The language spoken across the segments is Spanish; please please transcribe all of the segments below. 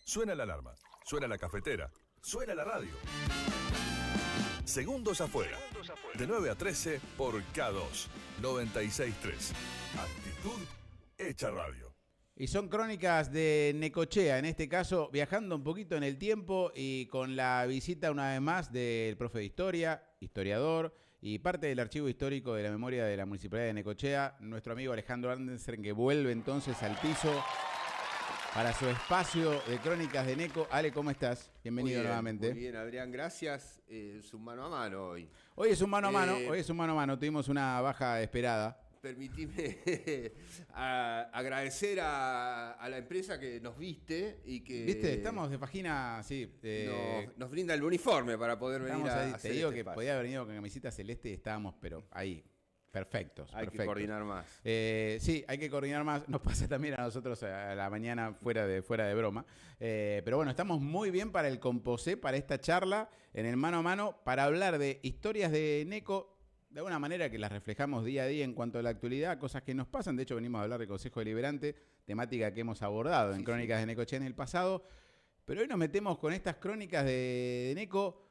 Suena la alarma, suena la cafetera, suena la radio. Segundos afuera. De 9 a 13 por K2 96.3. Actitud hecha radio. Y son crónicas de Necochea, en este caso viajando un poquito en el tiempo y con la visita una vez más del profe de historia, historiador y parte del archivo histórico de la memoria de la Municipalidad de Necochea, nuestro amigo Alejandro Andersen, que vuelve entonces al piso para su espacio de crónicas de Neco. Ale, ¿cómo estás? Bienvenido nuevamente. Muy bien, Adrián, gracias. Es un mano a mano hoy. Hoy es un mano a mano, tuvimos una baja esperada. Permitime agradecer a la empresa que nos viste y que... ¿Viste? Estamos de página, sí. Nos brinda el uniforme para poder venir a hacer te digo este que espacio. podía haber venido con camiseta celeste y estábamos, pero ahí, perfectos. Hay que coordinar más. Sí, hay que coordinar más. Nos pasa también a nosotros a la mañana fuera de broma. Pero bueno, estamos muy bien para el composé, para esta charla en el mano a mano, para hablar de historias de Neco, de alguna manera que las reflejamos día a día en cuanto a la actualidad, cosas que nos pasan. De hecho, venimos a hablar del Consejo Deliberante, temática que hemos abordado en Crónicas de Necochea en el pasado. Pero hoy nos metemos con estas crónicas de Neco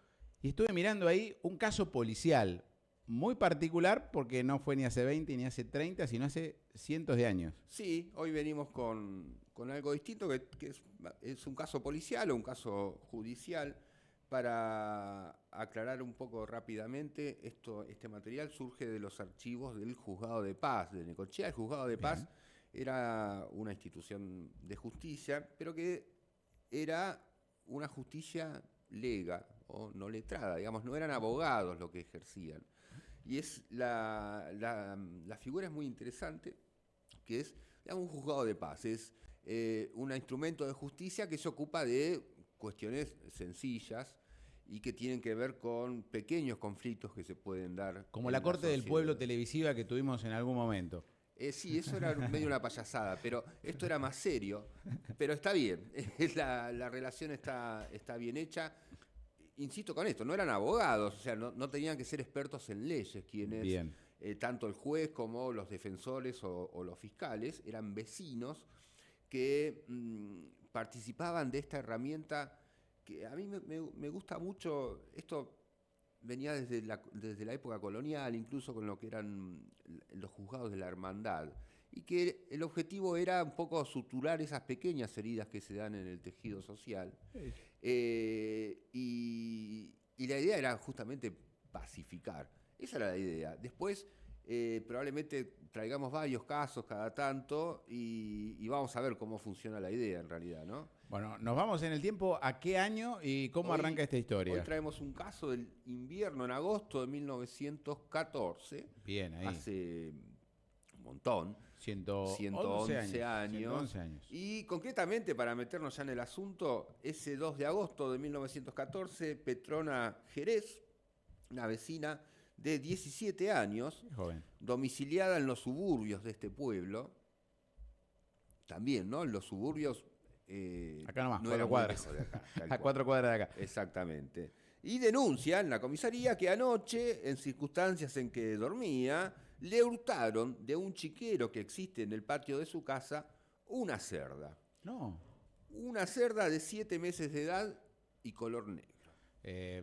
y estuve mirando ahí un caso policial muy particular porque no fue ni hace 20 ni hace 30, sino hace cientos de años. Sí, hoy venimos con algo distinto, que es un caso policial o un caso judicial. Para aclarar un poco rápidamente, este material surge de los archivos del Juzgado de Paz de Necochea. El Juzgado de Paz era una institución de justicia, pero que era una justicia lega o no letrada, digamos, no eran abogados los que ejercían. Y es la figura es muy interesante, que es, digamos, un Juzgado de Paz, es un instrumento de justicia que se ocupa de cuestiones sencillas y que tienen que ver con pequeños conflictos que se pueden dar. Como la Corte del Pueblo televisiva que tuvimos en algún momento. Sí, eso era medio una payasada, pero esto era más serio. Pero está bien, la relación está bien hecha. Insisto con esto, no eran abogados, o sea, no tenían que ser expertos en leyes quienes, tanto el juez como los defensores o los fiscales, eran vecinos que participaban de esta herramienta que a mí me gusta mucho. Esto venía desde la época colonial, incluso con lo que eran los juzgados de la hermandad, y que el objetivo era un poco suturar esas pequeñas heridas que se dan en el tejido social. Y la idea era justamente pacificar. Esa era la idea. Después probablemente traigamos varios casos cada tanto y vamos a ver cómo funciona la idea en realidad, ¿no? Bueno, nos vamos en el tiempo. ¿A qué año y cómo arranca esta historia? Hoy traemos un caso del invierno, en agosto de 1914. Bien, ahí. Hace un montón. 111 años. Y concretamente, para meternos ya en el asunto, ese 2 de agosto de 1914, Petrona Jerez, una vecina de 17 años, joven, domiciliada en los suburbios de este pueblo, también, ¿no? En los suburbios... acá nomás, no 4 cuadras. A 4 cuadras de acá. Exactamente. Y denuncia en la comisaría que anoche, en circunstancias en que dormía, le hurtaron de un chiquero que existe en el patio de su casa una cerda. No. Una cerda de 7 meses de edad y color negro.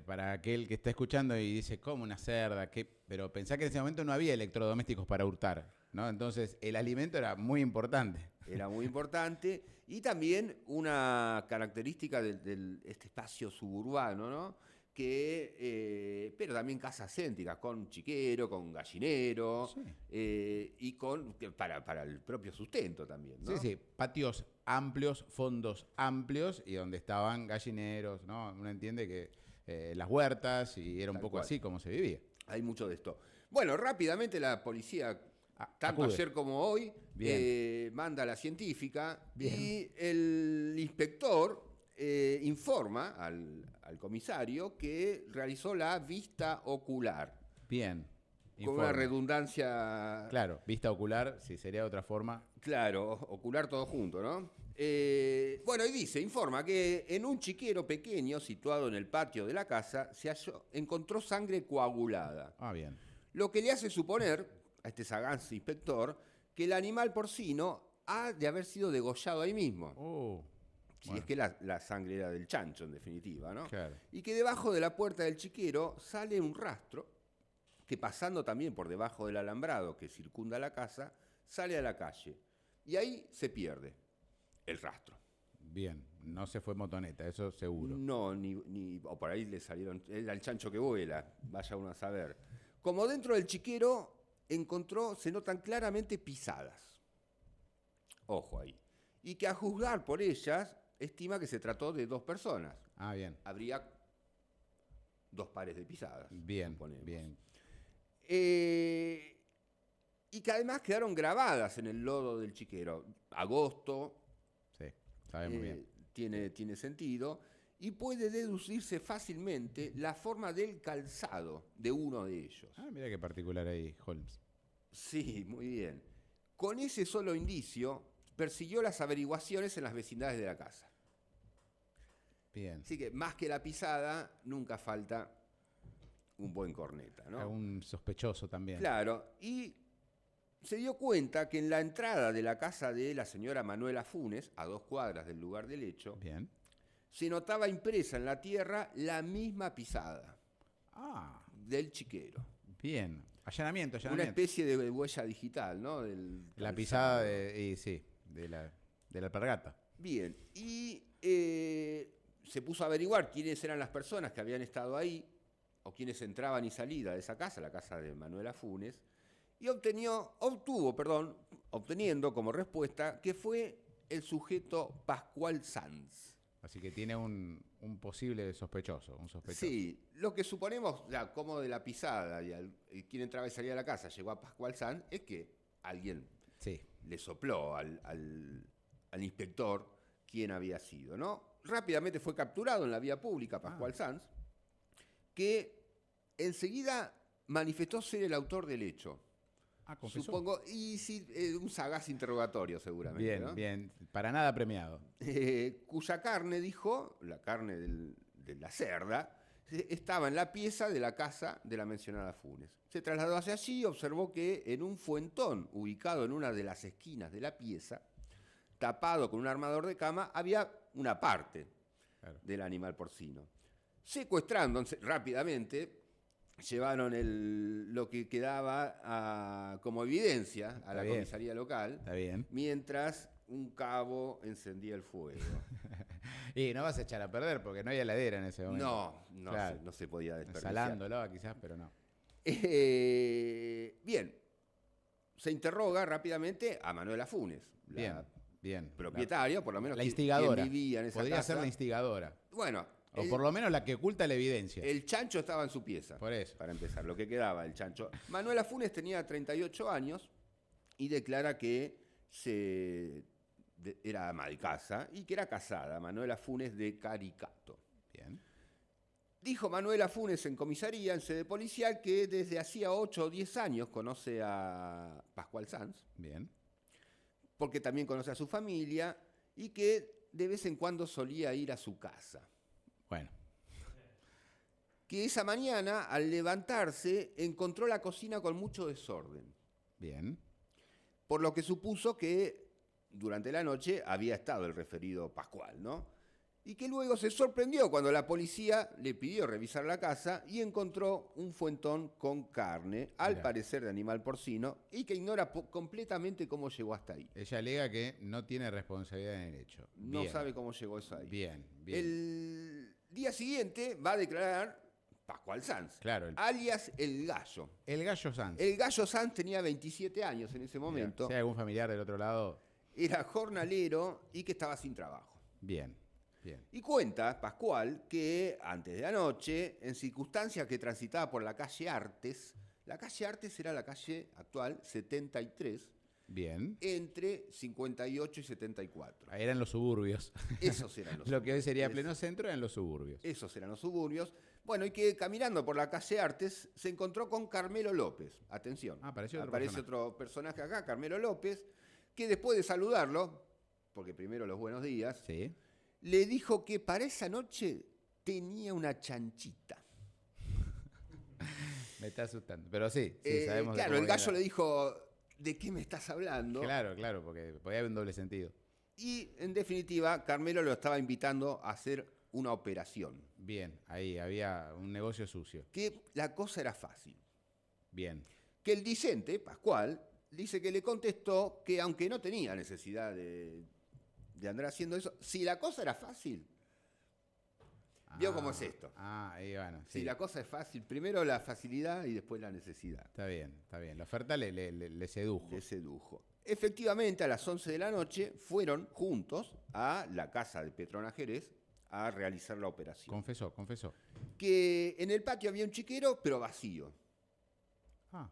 Para aquel que está escuchando y dice, ¿cómo una cerda? Pero pensá que en ese momento no había electrodomésticos para hurtar, ¿no? Entonces el alimento era muy importante. Era muy importante. Y también una característica de este espacio suburbano, ¿no? Pero también casas céntricas, con chiquero, con gallinero, y para el propio sustento también, ¿no? Sí, patios amplios, fondos amplios, y donde estaban gallineros, ¿no? Uno entiende que las huertas, y era un poco así como se vivía. Hay mucho de esto. Bueno, rápidamente la policía, tanto acude. ayer como hoy, manda a la científica. Bien. Y el inspector informa al comisario que realizó la vista ocular. Bien. Con una redundancia... Claro, vista ocular, si sería de otra forma. Claro, ocular todo junto, ¿no? Bueno, y informa que en un chiquero pequeño situado en el patio de la casa encontró sangre coagulada. Ah, bien. Lo que le hace suponer a este sagaz inspector que el animal porcino ha de haber sido degollado ahí mismo. Si Bueno. es que la sangre era del chancho, en definitiva, ¿no? Claro. Y que debajo de la puerta del chiquero sale un rastro que, pasando también por debajo del alambrado que circunda la casa, sale a la calle. Y ahí se pierde el rastro. Bien, no se fue motoneta, eso seguro. No, o por ahí le salieron, era el chancho que vuela, vaya uno a saber. Como dentro del chiquero se notan claramente pisadas. Ojo ahí. Y que a juzgar por ellas, estima que se trató de 2 personas. Ah, bien. Habría 2 pares de pisadas. Bien, suponemos. bien. Y que además quedaron grabadas en el lodo del chiquero. Agosto, Sí, sabemos bien. tiene sentido. Y puede deducirse fácilmente la forma del calzado de uno de ellos. Ah, mira qué particular ahí, Holmes. Sí, muy bien. Con ese solo indicio, persiguió las averiguaciones en las vecindades de la casa. Bien. Así que, más que la pisada, nunca falta un buen corneta, ¿no? Algún sospechoso también. Claro, y se dio cuenta que en la entrada de la casa de la señora Manuela Funes, a 2 cuadras del lugar del hecho, Bien. se notaba impresa en la tierra la misma pisada Ah, del chiquero. bien. Allanamiento, Una allanamiento. especie de huella digital, ¿no? La pisada de la alpargata. Bien, y se puso a averiguar quiénes eran las personas que habían estado ahí, o quienes entraban y salían de esa casa, la casa de Manuela Funes, y obteniendo como respuesta que fue el sujeto Pascual Sanz. Así que tiene un posible sospechoso, un sospechoso. Sí, lo que suponemos, ya, como de la pisada y quién entraba y salía de la casa llegó a Pascual Sanz, es que alguien Sí. le sopló al inspector quién había sido, ¿no? Rápidamente fue capturado en la vía pública Pascual Sanz, que enseguida manifestó ser el autor del hecho. Ah, confesó. Supongo, y sí, un sagaz interrogatorio seguramente. Bien, ¿no? bien. Para nada premiado. Cuya carne, dijo, la carne de la cerda, estaba en la pieza de la casa de la mencionada Funes. Se trasladó hacia allí y observó que en un fuentón ubicado en una de las esquinas de la pieza, tapado con un armador de cama, había una parte del animal porcino. Secuestrando rápidamente, llevaron lo que quedaba como evidencia a la comisaría local, Está bien. mientras un cabo encendía el fuego. Y no vas a echar a perder porque no hay heladera en ese momento. No, no se podía desperdiciar. Salándolo quizás, pero no. Bien, se interroga rápidamente a Manuela Funes, la Bien. propietaria, por lo menos la instigadora. quien vivía en esa Podría casa. ser la instigadora. Bueno, O por lo menos la que oculta la evidencia. el chancho estaba en su pieza. Por eso. Para empezar, lo que quedaba, el chancho. Manuela Funes tenía 38 años y declara que era ama de casa y que era casada, Manuela Funes de Caricato. Bien. Dijo Manuela Funes en comisaría, en sede policial, que desde hacía 8 o 10 años conoce a Pascual Sanz, Bien. porque también conoce a su familia y que de vez en cuando solía ir a su casa. Bueno. Que esa mañana, al levantarse, encontró la cocina con mucho desorden, Bien. por lo que supuso que durante la noche había estado el referido Pascual, ¿no? Y que luego se sorprendió cuando la policía le pidió revisar la casa y encontró un fuentón con carne, al parecer de animal porcino, y que ignora completamente cómo llegó hasta ahí. Ella alega que no tiene responsabilidad en el hecho. No Bien. sabe cómo llegó eso ahí. Bien, bien. El día siguiente va a declarar Pascual Sanz, Claro, alias El Gallo. el gallo Sanz. El Gallo Sanz tenía 27 años en ese momento, Si hay algún familiar del otro lado, era jornalero y que estaba sin trabajo. bien, bien. Y cuenta Pascual que antes de anoche, en circunstancias que transitaba por la calle Artes era la calle actual 73, Bien. entre 58 y 74. Ahí eran los suburbios. Esos eran los Lo que hoy sería suburbios. pleno centro eran los suburbios. Esos eran los suburbios. Bueno, y que caminando por la calle Artes se encontró con Carmelo López. Atención. Aparece otro personaje acá, Carmelo López, que después de saludarlo, porque primero los buenos días, Sí. le dijo que para esa noche tenía una chanchita. Me está asustando. Pero sí, sabemos. de Claro, cómo el gallo viene le dijo, ¿de qué me estás hablando? Claro, porque podía haber un doble sentido. Y en definitiva, Carmelo lo estaba invitando a hacer una operación. Bien, ahí había un negocio sucio. Que la cosa era fácil. Bien. Que el discente, Pascual, dice que le contestó que aunque no tenía necesidad de andar haciendo eso, si la cosa era fácil. ¿Vio cómo es esto? Ahí bueno. Sí. Si la cosa es fácil, primero la facilidad y después la necesidad. Está bien, está bien. La oferta le sedujo. Le sedujo. Efectivamente, a las 11 de la noche fueron juntos a la casa de Petrona Jerez a realizar la operación. Confesó. Que en el patio había un chiquero, pero vacío. Ah,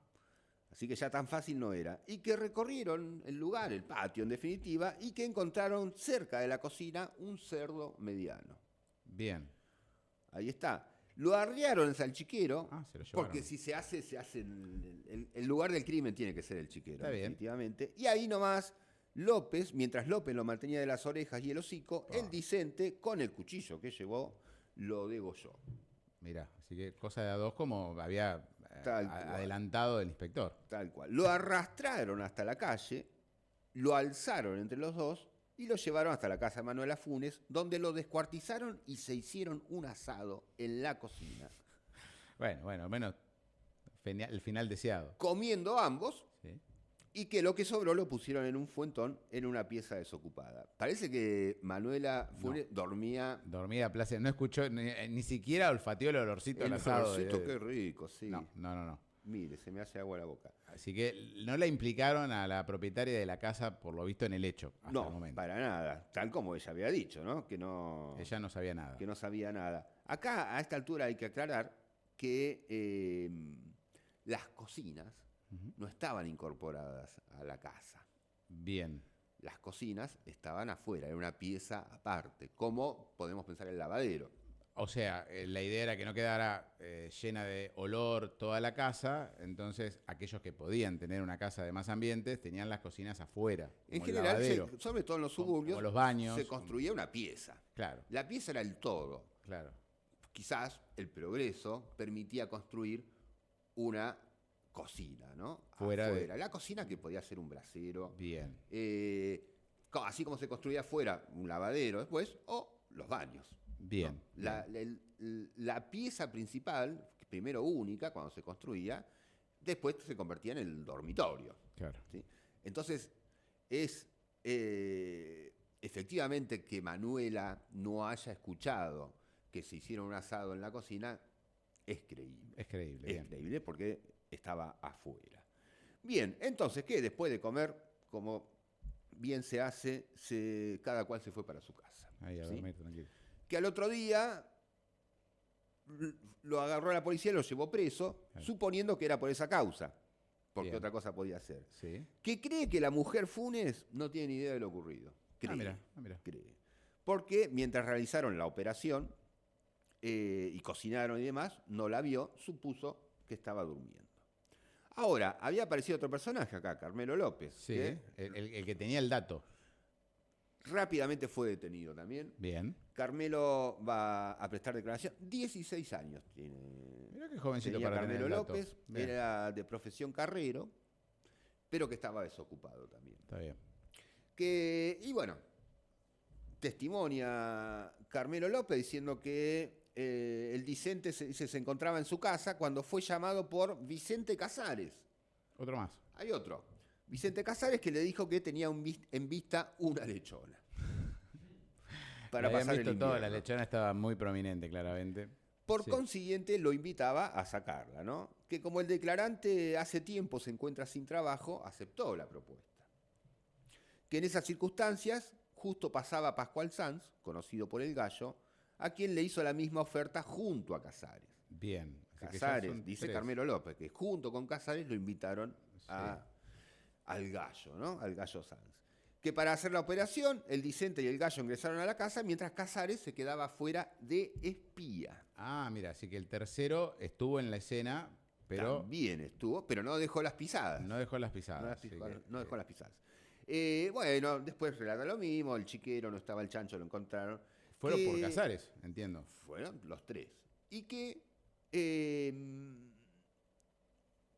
Así que ya tan fácil no era. Y que recorrieron el lugar, el patio en definitiva, y que encontraron cerca de la cocina un cerdo mediano. bien. Ahí está. Lo arriaron al salchiquero, Se lo llevaron. porque si se hace el lugar del crimen tiene que ser el chiquero, Está bien. definitivamente. Y ahí nomás, López, mientras López lo mantenía de las orejas y el hocico, el discente, con el cuchillo que llevó, lo degolló. Mirá, así que cosa de a dos como había Tal cual. adelantado el inspector. Tal cual. Lo arrastraron hasta la calle, lo alzaron entre los dos y lo llevaron hasta la casa de Manuela Funes, donde lo descuartizaron y se hicieron un asado en la cocina. Bueno, al menos el final deseado. Comiendo ambos, ¿Sí? y que lo que sobró lo pusieron en un fuentón en una pieza desocupada. Parece que Manuela Funes dormía... Dormida placer. No escuchó, ni siquiera olfateó el olorcito del asado. Qué rico, sí. No. Mire, se me hace agua la boca. Así que no la implicaron a la propietaria de la casa, por lo visto, en el hecho, hasta el No, momento. para nada. Tal como ella había dicho, ¿no? Que no... Ella no sabía nada. Que no sabía nada. Acá, a esta altura, hay que aclarar que las cocinas no estaban incorporadas a la casa. Bien. Las cocinas estaban afuera, era una pieza aparte, como podemos pensar el lavadero. O sea, la idea era que no quedara llena de olor toda la casa, entonces aquellos que podían tener una casa de más ambientes tenían las cocinas afuera. En como el general, lavadero. sobre todo en los suburbios, como los baños, se construía una pieza. Claro, La pieza era el todo. claro. Quizás el progreso permitía construir una cocina, ¿no? Fuera de- afuera. La cocina que podía ser un brasero. Bien. Así como se construía afuera un lavadero después, o los baños. Bien. ¿no? La pieza principal, primero única cuando se construía, después se convertía en el dormitorio. Claro. ¿sí? Entonces, es efectivamente que Manuela no haya escuchado que se hiciera un asado en la cocina, es creíble. Es creíble. Es Bien. creíble porque estaba afuera. Bien, entonces, ¿qué? Después de comer, como bien se hace, cada cual se fue para su casa. Ahí a ¿sí? dormir tranquilo. Que al otro día lo agarró la policía y lo llevó preso, suponiendo que era por esa causa, porque Bien. otra cosa podía ser. Sí. Que cree que la mujer Funes no tiene ni idea de lo ocurrido. Cree, Mira. cree. Porque mientras realizaron la operación y cocinaron y demás, no la vio, supuso que estaba durmiendo. Ahora, había aparecido otro personaje acá, Carmelo López, Sí. que El que tenía el dato. rápidamente fue detenido también. Bien. Carmelo va a prestar declaración. 16 años tiene. Mira qué jovencito Tenía para tener Carmelo el dato. López, Bien. era de profesión carrero, pero que estaba desocupado también. Está bien. Y bueno, testimonia Carmelo López diciendo que el discente se encontraba en su casa cuando fue llamado por Vicente Casares. Otro más. Hay otro. Vicente Casares que le dijo que tenía en vista una lechona. Para Lo habían pasar el visto todo, la invierno. lechona estaba muy prominente, claramente. Por Sí. consiguiente, lo invitaba a sacarla, ¿no? Que como el declarante hace tiempo se encuentra sin trabajo, aceptó la propuesta. Que en esas circunstancias justo pasaba Pascual Sanz, conocido por el Gallo, a quien le hizo la misma oferta junto a Casares. Bien. Así que ya Casares, son dice 3. Carmelo López, que junto con Casares lo invitaron al Gallo, ¿no? Al Gallo Sanz. Que para hacer la operación, el discente y el Gallo ingresaron a la casa, mientras Casares se quedaba fuera de espía. Ah, mira, así que el tercero estuvo en la escena, pero También estuvo, pero no dejó las pisadas. no dejó las pisadas. No así que, dejó las pisadas. Bueno, después relata lo mismo, el chiquero, no estaba el chancho, lo encontraron. Fueron Que por Casares, entiendo. Fueron los tres. Y que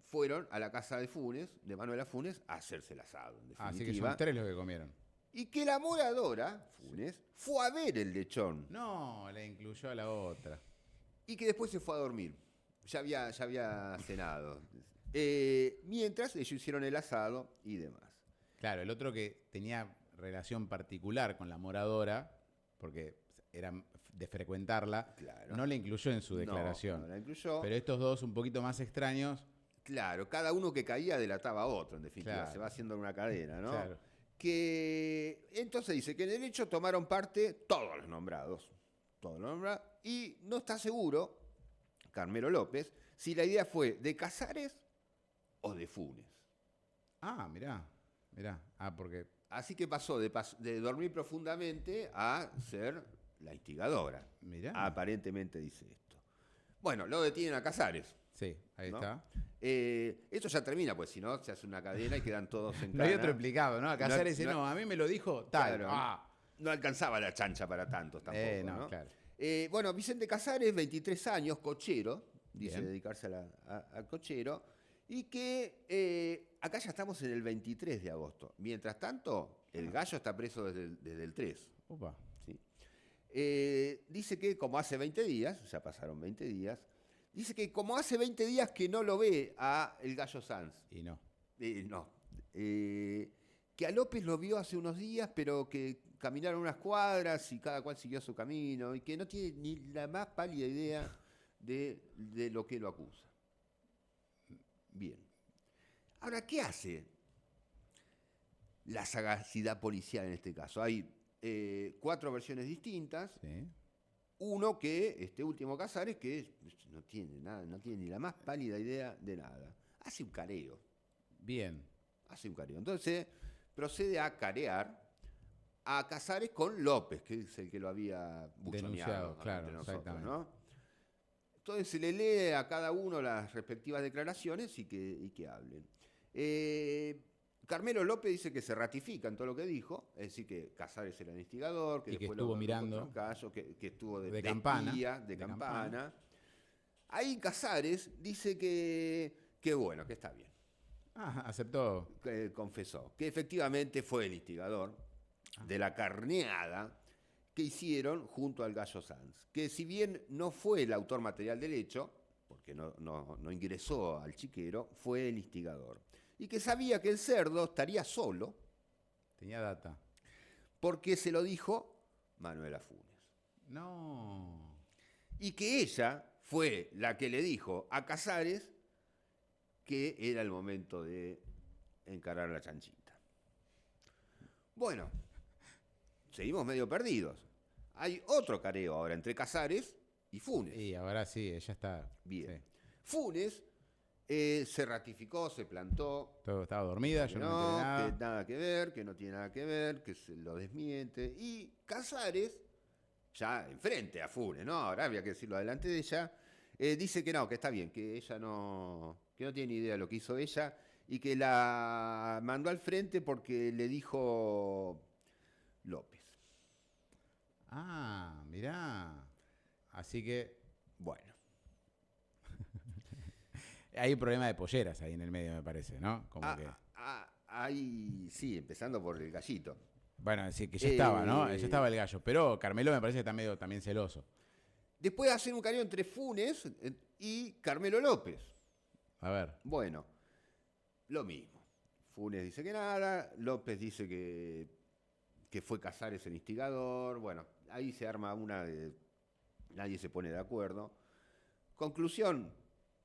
fueron a la casa de Funes, de Manuela Funes, a hacerse el asado, en Así que definitiva. son 3 los que comieron. Y que la moradora, Funes, fue a ver el lechón. No, le incluyó a la otra. Y que después se fue a dormir. Ya había cenado. Mientras ellos hicieron el asado y demás. Claro, el otro que tenía relación particular con la moradora, porque era de frecuentarla, Claro. no le incluyó en su declaración. No la incluyó. Pero estos dos un poquito más extraños. Claro, cada uno que caía delataba a otro, en definitiva. Claro. Se va haciendo una cadena, ¿no? Claro. Que entonces dice que en el hecho tomaron parte todos los nombrados. Y no está seguro, Carmelo López, si la idea fue de Casares o de Funes. Ah, mirá. Ah, porque... Así que pasó de dormir profundamente a ser la instigadora. Mirá. Aparentemente dice esto. Bueno, lo detienen a Casares. Sí, ahí ¿no? está. Esto ya termina, pues si no, se hace una cadena y quedan todos en No hay cana. otro implicado, ¿no? A Casares dice, no, a mí me lo dijo tal. Claro, no alcanzaba la chancha para tantos tampoco, ¿no? Claro. Bueno, Vicente Casares, 23 años, cochero, dice Bien. dedicarse al cochero, y que acá ya estamos en el 23 de agosto. Mientras tanto, el gallo está preso desde el 3. Upa. ¿Sí? Dice que como hace 20 días, ya pasaron 20 días, dice que como hace 20 días que no lo ve a el gallo Sanz. Y no. No. Que a López lo vio hace unos días, pero que caminaron unas cuadras y cada cual siguió su camino y que no tiene ni la más pálida idea de lo que lo acusa. Bien. Ahora, ¿qué hace la sagacidad policial en este caso? Hay 4 versiones distintas. Sí. Uno que, este último Casares, que no tiene nada, no tiene ni la más pálida idea de nada. Hace un careo. Bien. Hace un careo. Entonces, procede a carear a Casares con López, que es el que lo había buchoneado Denunciado, claro, ante nosotros, exactamente. ¿no? Entonces se le lee a cada uno las respectivas declaraciones y que hablen. Carmelo López dice que se ratifica en todo lo que dijo, es decir, que Casares era el instigador, que Y que después estuvo lo mirando. encontró en Cayo, que estuvo de campana. espía, de campana. Ahí Casares dice que bueno, que está bien. Ah, aceptó. Que confesó que efectivamente fue el instigador de la carneada que hicieron junto al gallo Sanz, que si bien no fue el autor material del hecho, porque no ingresó al chiquero, fue el instigador. Y que sabía que el cerdo estaría solo. Tenía data. Porque se lo dijo Manuela Funes. No. Y que ella fue la que le dijo a Casares que era el momento de encarar la chanchita. Bueno, seguimos medio perdidos. Hay otro careo ahora entre Casares y Funes. Y ahora sí, ella está. Bien. Sí. Funes se ratificó, se plantó. Todo estaba dormida, yo no me enteré nada. Que nada que ver, que no tiene nada que ver, que se lo desmiente. Y Casares, ya enfrente a Funes, ¿no? Ahora había que decirlo delante de ella, dice que no, que está bien, que ella que no tiene ni idea de lo que hizo ella y que la mandó al frente porque le dijo López. Ah, mirá. Así que Bueno. hay un problema de polleras ahí en el medio, me parece, ¿no? Como que... Ahí, sí, empezando por el gallito. Bueno, sí, que ya estaba, ¿no? Ya estaba el gallo. Pero Carmelo me parece que está medio también celoso. Después de hacer un careo entre Funes y Carmelo López. A ver. Bueno, lo mismo. Funes dice que nada, López dice que fue Casares el instigador. Bueno, ahí se arma una de... Nadie se pone de acuerdo. Conclusión,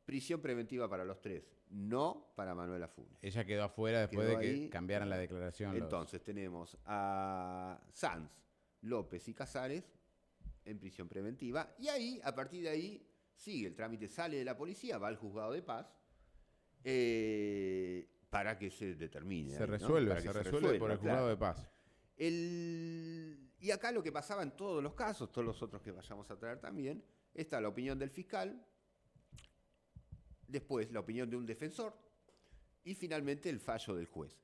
prisión preventiva para los 3, no para Manuela Funes. Ella quedó afuera después Quedó de que ahí. cambiaran la declaración. Entonces tenemos a Sanz, López y Casares en prisión preventiva. Y ahí, a partir de ahí, sigue el trámite, sale de la policía, va al juzgado de paz para que se determine. Se ahí, ¿no? resuelve, Para que se resuelve por el juzgado claro. de paz. Y acá lo que pasaba en todos los casos, todos los otros que vayamos a traer también, está la opinión del fiscal, después la opinión de un defensor y finalmente el fallo del juez.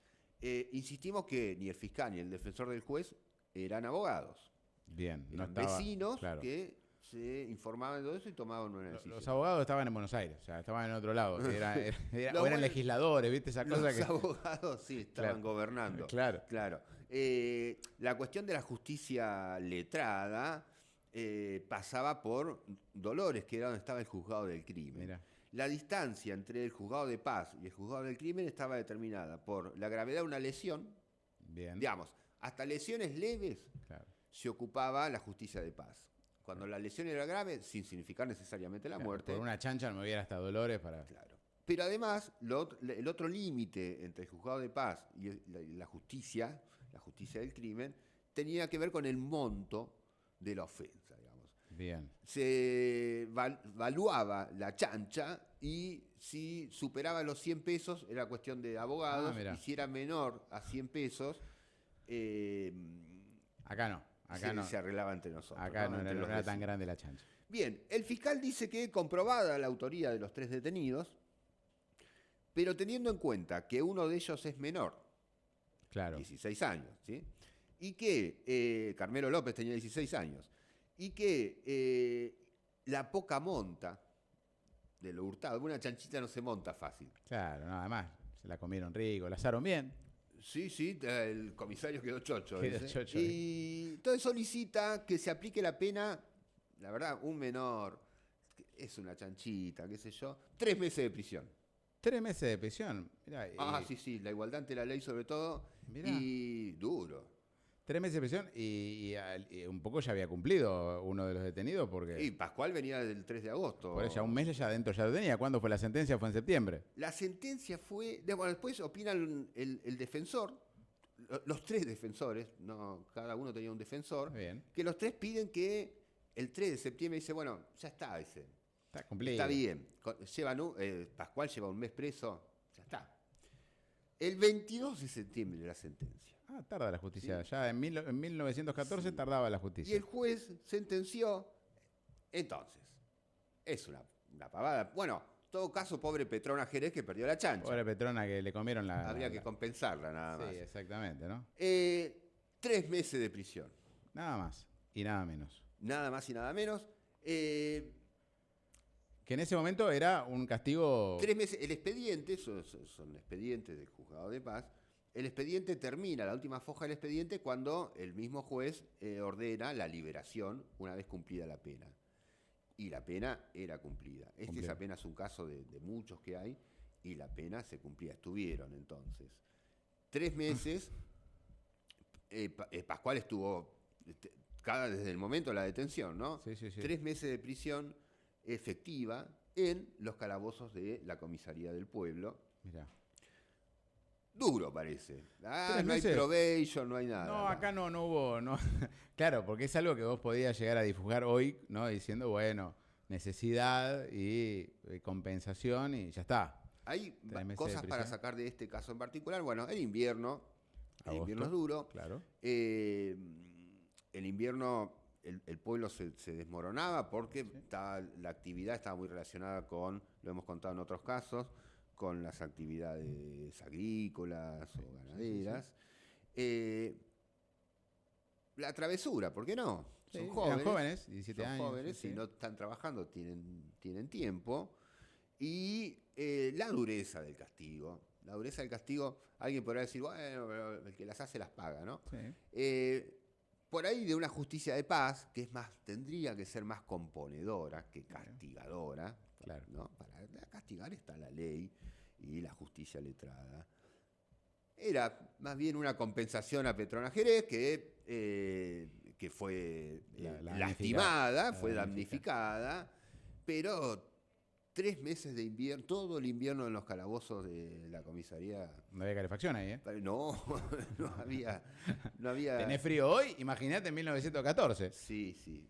Insistimos que ni el fiscal ni el defensor del juez eran abogados. Bien, no Eran estaba, vecinos claro. que se informaban de todo eso y tomaban una decisión. Los abogados estaban en Buenos Aires, o sea, estaban en otro lado. O eran Bueno, legisladores, ¿viste? Esa cosa Los que... abogados sí estaban Claro. gobernando. Claro. Claro. La cuestión de la justicia letrada pasaba por Dolores, que era donde estaba el juzgado del crimen. Mira. La distancia entre el juzgado de paz y el juzgado del crimen estaba determinada por la gravedad de una lesión. Bien. Digamos, hasta lesiones leves Claro. se ocupaba la justicia de paz. Cuando la lesión era grave, sin significar necesariamente la Claro, muerte. por una chancha no me hubiera hasta Dolores para... Claro. Pero además, el otro límite entre el juzgado de paz y la justicia del crimen, tenía que ver con el monto de la ofensa, digamos. Bien. Se valuaba la chancha y si superaba los 100 pesos era cuestión de abogados, mirá. y si era menor a 100 pesos, Acá no. Acá no. se arreglaba entre nosotros. Acá no Entre era, los no era tan vecinos. grande la chancha. Bien, el fiscal dice que comprobada la autoría de los 3 detenidos, pero teniendo en cuenta que uno de ellos es menor, Claro. 16 años, ¿sí? Y que Carmelo López tenía 16 años, y que la poca monta de lo hurtado, una chanchita no se monta fácil. Claro, nada más. Se la comieron rico, la asaron bien. Sí, el comisario quedó chocho. Quedó dice. chocho, Y entonces solicita que se aplique la pena, la verdad, un menor, es una chanchita, qué sé yo, 3 meses de prisión. 3 meses de prisión. Mirá, Sí, la igualdad ante la ley sobre todo, Mirá. y duro. 3 meses de prisión y un poco ya había cumplido uno de los detenidos porque... Y Pascual venía del 3 de agosto. Por eso ya un mes ya adentro ya lo tenía. ¿Cuándo fue la sentencia? Fue en septiembre. La sentencia fue, bueno, después opinan el defensor, los 3 defensores, no, cada uno tenía un defensor, Bien. que los 3 piden que el 3 de septiembre dice, bueno, ya está, dice. Está cumplido. Está bien. Pascual lleva un mes preso, ya está. El 22 de septiembre la sentencia. Tarda la justicia. Sí. Ya en 1914 Sí. tardaba la Y justicia. el juez sentenció, entonces, es una pavada. Bueno, en todo caso, pobre Petrona Jerez que perdió la chancha. Pobre Petrona que le comieron la... Habría que compensarla nada más. Sí, exactamente, ¿no? 3 meses de prisión. Nada más y nada menos. Nada más y nada menos. Que en ese momento era un castigo... 3 meses. El expediente, son expedientes del juzgado de paz. El expediente termina, la última foja del expediente, cuando el mismo juez ordena la liberación una vez cumplida la pena. Y la pena era cumplida. Este es apenas un caso de muchos que hay, y la pena se cumplía. Estuvieron entonces 3 meses. Pascual estuvo desde el momento de la detención, ¿no? Sí. 3 meses de prisión efectiva en los calabozos de la comisaría del pueblo. Mirá. Duro parece. 3 No hay meses. probation, no hay nada. No, acá no hubo... No. Claro, porque es algo que vos podías llegar a difujar hoy, ¿no? Diciendo, bueno, necesidad y compensación y ya está. Hay 3 meses cosas de para prisión. sacar de este caso en particular. Bueno, el invierno Agosto, es duro. Claro. El invierno, el pueblo se desmoronaba porque la actividad estaba muy relacionada con, lo hemos contado en otros casos, con las actividades agrícolas o ganaderas. La travesura, ¿por qué no? Sí, Son eran jóvenes. jóvenes, 17 son años. jóvenes, sí. si no están trabajando tienen tiempo. Y la dureza del castigo. La dureza del castigo, alguien podrá decir, bueno, pero el que las hace las paga, ¿no? Sí. Por ahí de una justicia de paz, que es más, tendría que ser más componedora que castigadora. Claro. ¿No? Para castigar está la ley y la justicia letrada. Era más bien una compensación a Petrona Jerez que fue lastimada, fue damnificada, pero 3 meses de invierno, todo el invierno en los calabozos de la comisaría. No había calefacción ahí, ¿eh? No había. Tenés frío hoy, imagínate en 1914. Sí.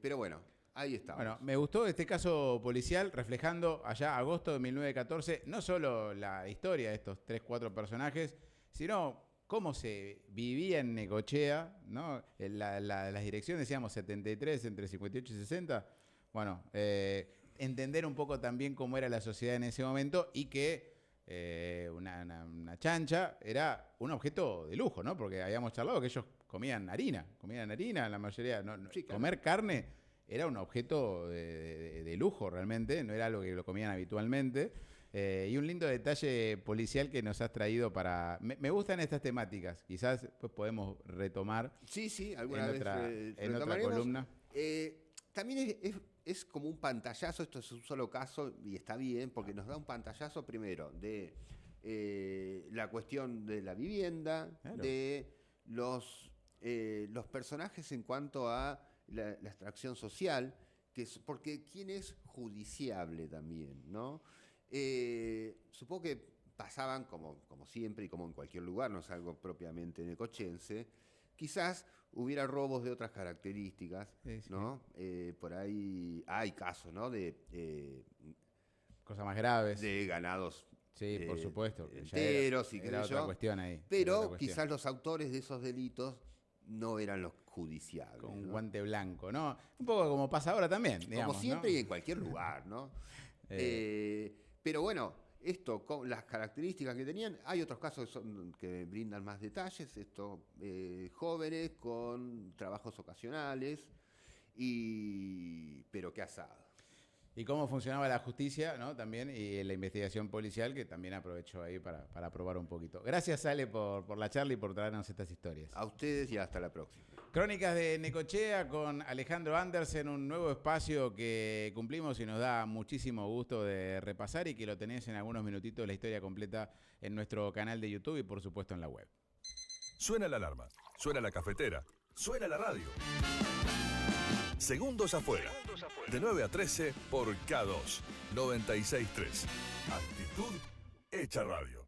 Pero bueno, ahí estamos. Bueno, me gustó este caso policial reflejando allá agosto de 1914, no solo la historia de estos 3-4 personajes, sino cómo se vivía en Necochea, ¿no? Las direcciones, decíamos 73 entre 58 y 60. Bueno, entender un poco también cómo era la sociedad en ese momento y que una chancha era un objeto de lujo, ¿no? Porque habíamos charlado que ellos comían harina, la mayoría. Sí, claro. Comer carne era un objeto de lujo realmente, no era algo que lo comían habitualmente. Y un lindo detalle policial que nos has traído para... Me gustan estas temáticas, quizás pues, podemos retomar Sí, alguna en vez en otra retomaremos. columna. También es como un pantallazo, esto es un solo caso y está bien, porque nos da un pantallazo primero de la cuestión de la vivienda, Claro. de los personajes en cuanto a la extracción social, porque quién es judiciable también, ¿no? Supongo que pasaban, como siempre y como en cualquier lugar, no es algo propiamente necochense, quizás hubiera robos de otras características, Sí. ¿no? Por ahí hay casos, ¿no? De Cosas más graves. ganados Sí, por supuesto. Que ya enteros y qué era sé otra yo. cuestión ahí. era otra Pero cuestión. quizás los autores de esos delitos no eran los judiciables. Con un ¿no? guante blanco, ¿no? Un poco como pasa ahora también, digamos, Como siempre ¿no? y en cualquier lugar, ¿no? Pero bueno, esto con las características que tenían, hay otros casos que brindan más detalles, jóvenes con trabajos ocasionales, pero qué asado. Y cómo funcionaba la justicia, ¿no? También, y la investigación policial, que también aprovechó ahí para probar un poquito. Gracias, Ale, por la charla y por traernos estas historias. A ustedes y hasta la próxima. Crónicas de Necochea con Alejandro Andersen, un nuevo espacio que cumplimos y nos da muchísimo gusto de repasar y que lo tenés en algunos minutitos la historia completa en nuestro canal de YouTube y por supuesto en la web. Suena la alarma, suena la cafetera, suena la radio. Segundos afuera. De 9 a 13 por K2 96.3. Actitud hecha radio.